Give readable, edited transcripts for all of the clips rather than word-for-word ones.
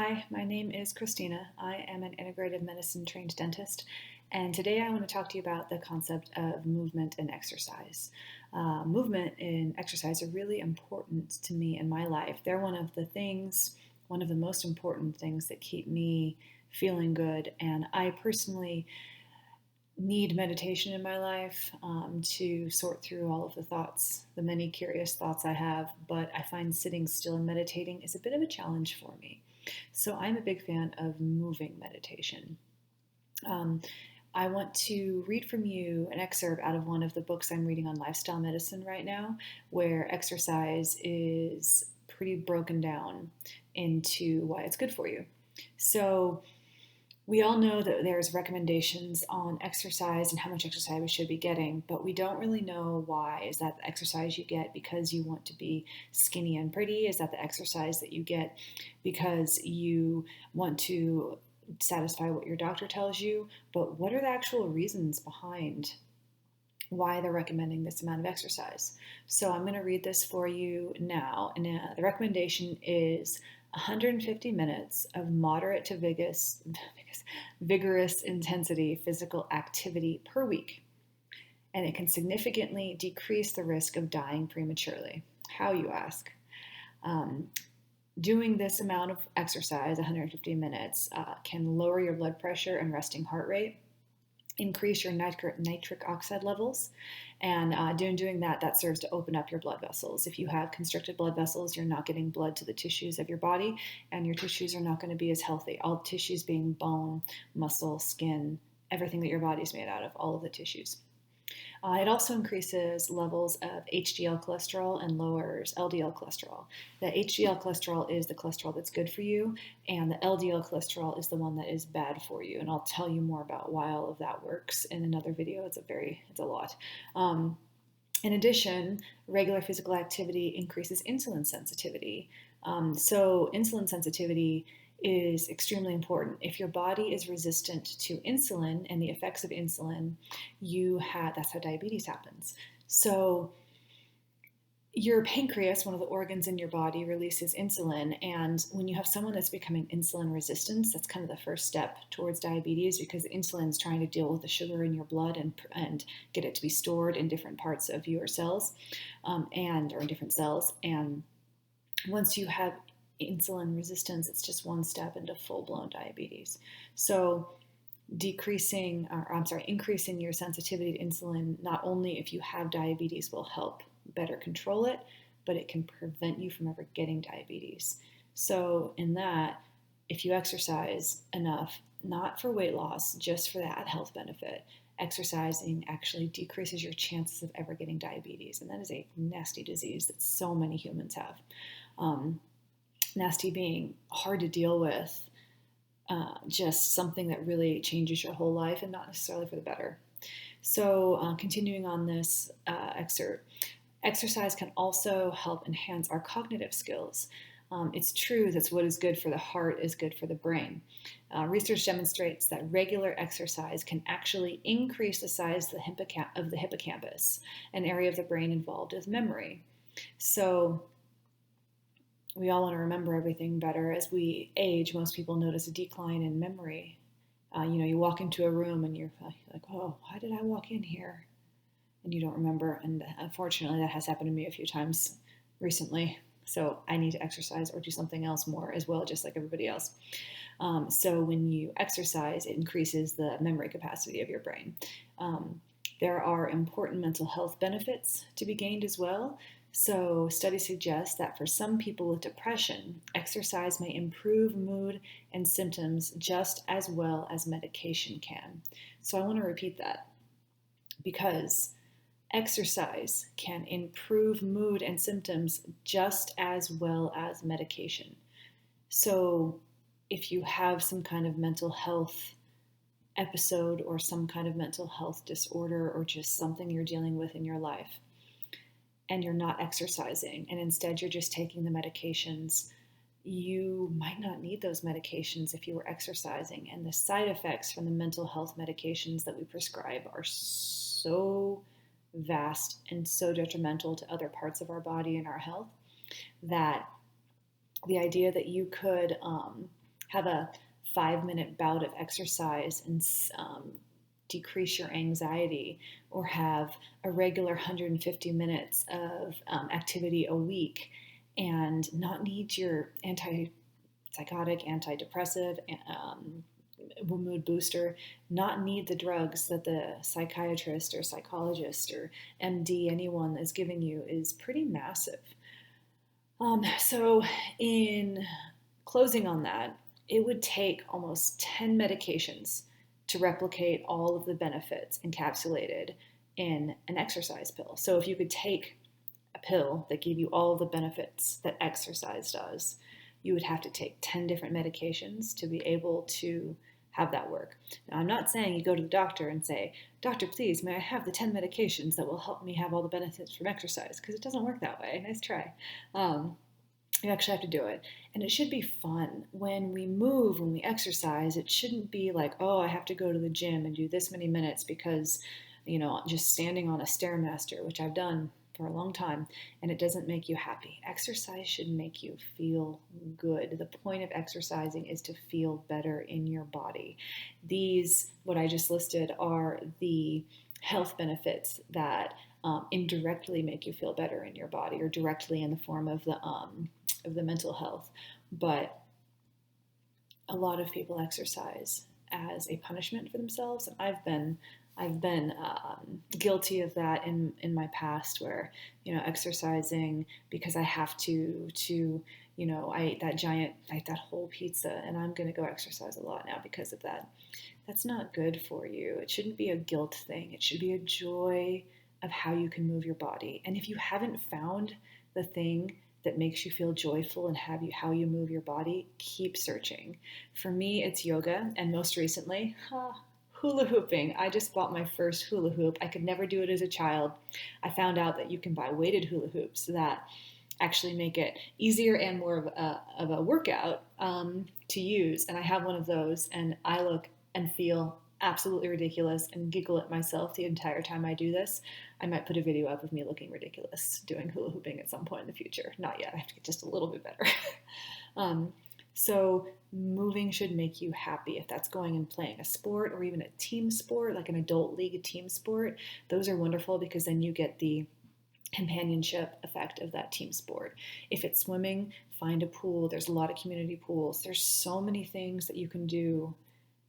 Hi, my name is Christina. I am an integrative medicine trained dentist, and today I want to talk to you about the concept of movement and exercise. Movement and exercise are really important to me in my life. They're one of the most important things that keep me feeling good, and I personally need meditation in my life to sort through all of the thoughts, the many curious thoughts I have, but I find sitting still and meditating is a bit of a challenge for me. So I'm a big fan of moving meditation. Um, I want to read from you an excerpt out of one of the books I'm reading on lifestyle medicine right now, where exercise is pretty broken down into why it's good for you. So, we all know that there's recommendations on exercise and how much exercise we should be getting, but we don't really know why. Is that the exercise you get because you want to be skinny and pretty? Is that the exercise that you get because you want to satisfy what your doctor tells you? But what are the actual reasons behind why they're recommending this amount of exercise? So I'm going to read this for you now. And the recommendation is 150 minutes of moderate to vigorous intensity physical activity per week. And it can significantly decrease the risk of dying prematurely. How, you ask? Um, Doing this amount of exercise, 150 minutes, can lower your blood pressure and resting heart rate, increase your nitric oxide levels, and doing that serves to open up your blood vessels. If you have constricted blood vessels, you're not getting blood to the tissues of your body, and your tissues are not going to be as healthy. All tissues being bone, muscle, skin, everything that your body's made out of, all of the tissues. It also increases levels of HDL cholesterol and lowers LDL cholesterol. The HDL cholesterol is the cholesterol that's good for you, and the LDL cholesterol is the one that is bad for you. And I'll tell you more about why all of that works in another video. It's a lot. In addition, regular physical activity increases insulin sensitivity. So insulin sensitivity is extremely important. If your body is resistant to insulin and the effects of insulin, that's how diabetes happens. So your pancreas, one of the organs in your body, releases insulin, and when you have someone that's becoming insulin resistant, that's kind of the first step towards diabetes, because insulin is trying to deal with the sugar in your blood and get it to be stored in different parts of your cells, or in different cells. And once you have insulin resistance, it's just one step into full-blown diabetes. So increasing your sensitivity to insulin, not only if you have diabetes, will help better control it, but it can prevent you from ever getting diabetes. So in that, if you exercise enough, not for weight loss, just for that health benefit, exercising actually decreases your chances of ever getting diabetes. And that is a nasty disease that so many humans have. Nasty being hard to deal with, just something that really changes your whole life and not necessarily for the better. So continuing on this excerpt, exercise can also help enhance our cognitive skills. It's true that what is good for the heart is good for the brain. Research demonstrates that regular exercise can actually increase the size of the hippocampus, an area of the brain involved with memory. So we all want to remember everything better. As we age, most people notice a decline in memory. You walk into a room and you're like, oh, why did I walk in here? And you don't remember. And unfortunately, that has happened to me a few times recently. So I need to exercise or do something else more as well, just like everybody else. So when you exercise, it increases the memory capacity of your brain. There are important mental health benefits to be gained as well. So studies suggest that for some people with depression, exercise may improve mood and symptoms just as well as medication can. So I want to repeat that, because exercise can improve mood and symptoms just as well as medication. So if you have some kind of mental health episode or some kind of mental health disorder or just something you're dealing with in your life, and you're not exercising, and instead you're just taking the medications, you might not need those medications if you were exercising. And the side effects from the mental health medications that we prescribe are so vast and so detrimental to other parts of our body and our health that the idea that you could have a 5 minute bout of exercise and decrease your anxiety, or have a regular 150 minutes of activity a week and not need your antipsychotic, antidepressive, mood booster, not need the drugs that the psychiatrist or psychologist or MD, anyone is giving you, is pretty massive. So, in closing on that, it would take almost 10 medications to replicate all of the benefits encapsulated in an exercise pill. So, if you could take a pill that gave you all of the benefits that exercise does, you would have to take 10 different medications to be able to have that work. Now, I'm not saying you go to the doctor and say, "Doctor, please, may I have the 10 medications that will help me have all the benefits from exercise?" Because it doesn't work that way. Nice try. You actually have to do it. And it should be fun. When we move, when we exercise, it shouldn't be like, oh, I have to go to the gym and do this many minutes because, just standing on a Stairmaster, which I've done for a long time, and it doesn't make you happy. Exercise should make you feel good. The point of exercising is to feel better in your body. These, what I just listed, are the health benefits that indirectly make you feel better in your body, or directly in the form of the mental health. But a lot of people exercise as a punishment for themselves, and I've been guilty of that in my past, where exercising because I have to I ate that whole pizza, and I'm going to go exercise a lot now because of that. That's not good for you. It shouldn't be a guilt thing. It should be a joy of how you can move your body. And if you haven't found the thing that makes you feel joyful and how you move your body, keep searching. For me, it's yoga, and most recently, hula hooping. I just bought my first hula hoop. I could never do it as a child. I found out that you can buy weighted hula hoops that actually make it easier and more of a workout to use. And I have one of those, and I look and feel absolutely ridiculous and giggle at myself the entire time I do this. I might put a video up of me looking ridiculous doing hula hooping at some point in the future. Not yet. I have to get just a little bit better. um, so moving should make you happy. If that's going and playing a sport, or even a team sport, like an adult league team sport, those are wonderful because then you get the companionship effect of that team sport. If it's swimming, find a pool. There's a lot of community pools. There's so many things that you can do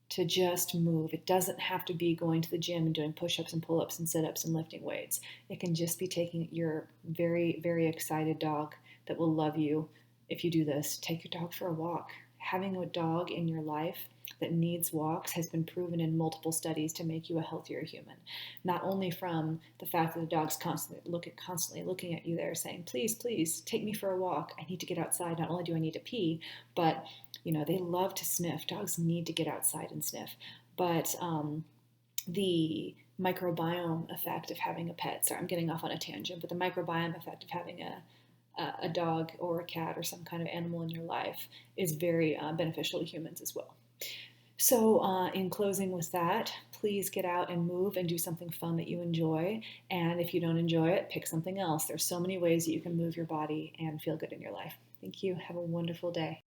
to just move. It doesn't have to be going to the gym and doing push-ups and pull-ups and sit-ups and lifting weights. It can just be taking your very, very excited dog that will love you if you do this. Take your dog for a walk. Having a dog in your life that needs walks has been proven in multiple studies to make you a healthier human. Not only from the fact that the dog's constantly looking at you there saying, please, please, take me for a walk. I need to get outside. Not only do I need to pee, but they love to sniff. Dogs need to get outside and sniff. But the microbiome effect of having a pet, sorry, I'm getting off on a tangent, but the microbiome effect of having a dog or a cat or some kind of animal in your life is very beneficial to humans as well. So in closing with that, please get out and move and do something fun that you enjoy. And if you don't enjoy it, pick something else. There's so many ways that you can move your body and feel good in your life. Thank you. Have a wonderful day.